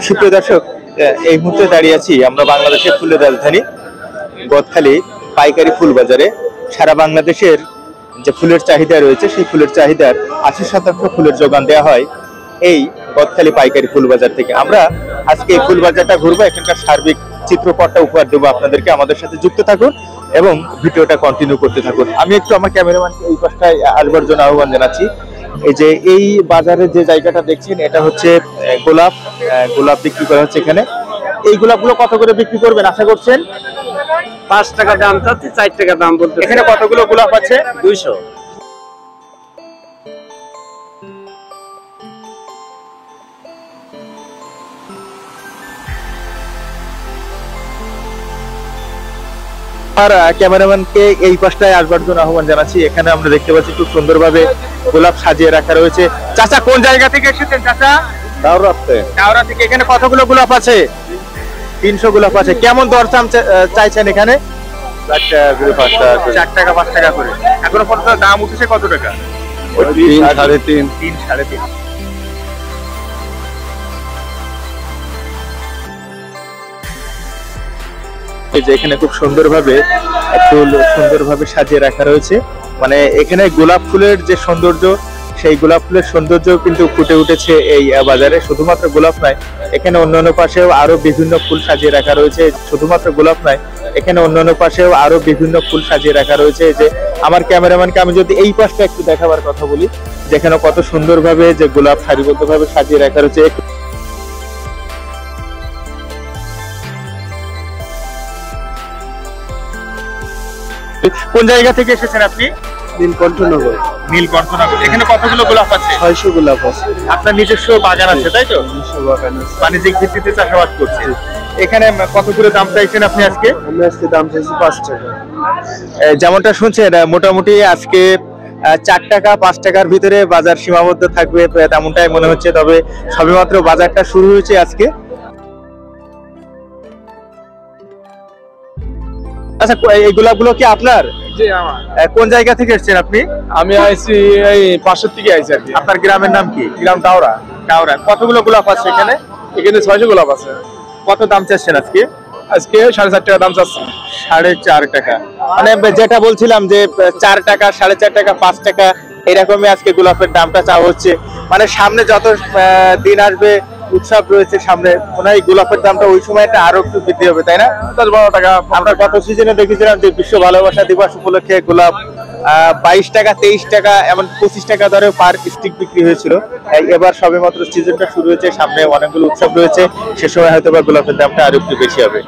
সুপ্রিয় দর্শক, এই মুহূর্তে দাঁড়িয়ে আছি আমরা বাংলাদেশের ফুলের রাজধানী গদখালি পাইকারি ফুল বাজারে। সারা বাংলাদেশের যে ফুলের চাহিদা রয়েছে সেই ফুলের চাহিদার 80% ফুলের যোগান দেওয়া হয় এই গদখালি পাইকারি ফুল বাজার থেকে। আমরা আজকে এই ফুল বাজারটা ঘুরবো, এখানকার সার্বিক চিত্রপটটা উপহার দেবো আপনাদেরকে। আমাদের সাথে যুক্ত থাকুন এবং ভিডিওটা কন্টিনিউ করতে থাকুন। আমি একটু আমার ক্যামেরাম্যানকে এই পাশটায় আসবার জন্য আহ্বান জানাচ্ছি। এই যে এই বাজারে যে জায়গাটা দেখছেন এটা হচ্ছে গোলাপ বিক্রি করা হচ্ছে এখানে। এই গোলাপগুলো কত করে বিক্রি করবেন আশা করছেন? 5 টাকা দাম চাচ্ছি, 4 টাকা দাম বলতে। এখানে কতগুলো গোলাপ আছে? 200। আর ক্যামেরাম্যানকে এই পাশটায় আসবার জন্য আহ্বান জানাচ্ছি। এখানে আমরা দেখতে পাচ্ছি খুব সুন্দরভাবে গোলাপ সাজিয়ে রাখা রয়েছে। চাচা কোন জায়গা থেকে এসেছেন চাচা? টাওরা থেকে। এখানে কতগুলো গোলাপ আছে? 300 গোলাপ আছে। কেমন দরদাম চাইছেন এখানে? 4 টাকা 5 টাকা করে। এখনো পর্যন্ত দাম উঠেছে কত টাকা? 3, 3.5। 3, 3.5। এই যে এখানে খুব সুন্দরভাবে ফুল সুন্দরভাবে সাজিয়ে রাখা রয়েছে। মানে এখানে গোলাপ ফুলের যে সৌন্দর্য, সেই গোলাপ ফুলের সৌন্দর্য কিন্তু ফুটে উঠেছে এই বাজারে। শুধুমাত্র গোলাপ নয়, এখানে অন্যান্য পাশেও আরো বিভিন্ন ফুল সাজিয়ে রাখা রয়েছে। শুধুমাত্র গোলাপ নয়, এখানে অন্যান্য পাশেও আরো বিভিন্ন ফুল সাজিয়ে রাখা রয়েছে। যে আমার ক্যামেরাম্যানকে আমি যদি এই পাশটা একটু দেখাবার কথা বলি, যেখানে কত সুন্দরভাবে যে গোলাপ সারিবদ্ধভাবে সাজিয়ে রাখা রয়েছে। কোন জায়গা থেকে এসেছেন আপনি? নীলকণ্ঠনগর। নীলকণ্ঠনগর। এখানে কতগুলো গোলাপ আছে? 600 গোলাপ আছে। আপনার নিজস্ব বাগান আছে তাই তো? নিজস্ব বাগান আছে। বাণিজ্যিক ভিত্তিতে চাষাবাদ করছেন। এখানে কত করে দাম চাইছেন আপনি আজকে? আমি আজকে দাম চাইছি 5 টাকা। যেমনটা শুনছেন মোটামুটি আজকে 4 টাকা 5 টাকার ভিতরে বাজার সীমাবদ্ধ থাকবে তেমনটাই মনে হচ্ছে। তবে সবেমাত্র বাজারটা শুরু হয়েছে আজকে। আচ্ছা, এই গোলাপগুলো কি আপনার? জি আমার। কোন জায়গা থেকে এসেছেন আপনি? আমি আইছি এই পাশের থেকে আইছি আর কি। আপনার গ্রামের নাম কি? গ্রাম টাওরা। টাওরা। কতগুলো গোলাপ আছে এখানে? এখানে 600 গোলাপ আছে। কত দাম চাচ্ছেন আজকে? আজকে 4.5 টাকা দাম চাচ্ছি। 4.5 টাকা। মানে যেটা বলছিলাম যে 4 টাকা 4.5 টাকা 5 টাকা এরকমই আজকে গোলাপের দামটা চাওয়া হচ্ছে। মানে সামনে যত দিন আসবে, উৎসব রয়েছে সামনে, মনে হয় গোলাপের দামটা ওই সময়টা আরো একটু বৃদ্ধি হবে তাই না? 10-12 টাকা। আমরা গত সিজনে দেখেছিলাম যে বিশ্ব ভালোবাসা দিবস উপলক্ষে গোলাপ 22 টাকা 23 টাকা এমন 25 টাকা দরে পার স্টিক বিক্রি হয়েছিল। এবার সবেমাত্র সিজনটা শুরু হয়েছে, সামনে অনেকগুলো উৎসব রয়েছে, সে সময় হয়তো বা গোলাপের দামটা আরো একটু বেশি হবে।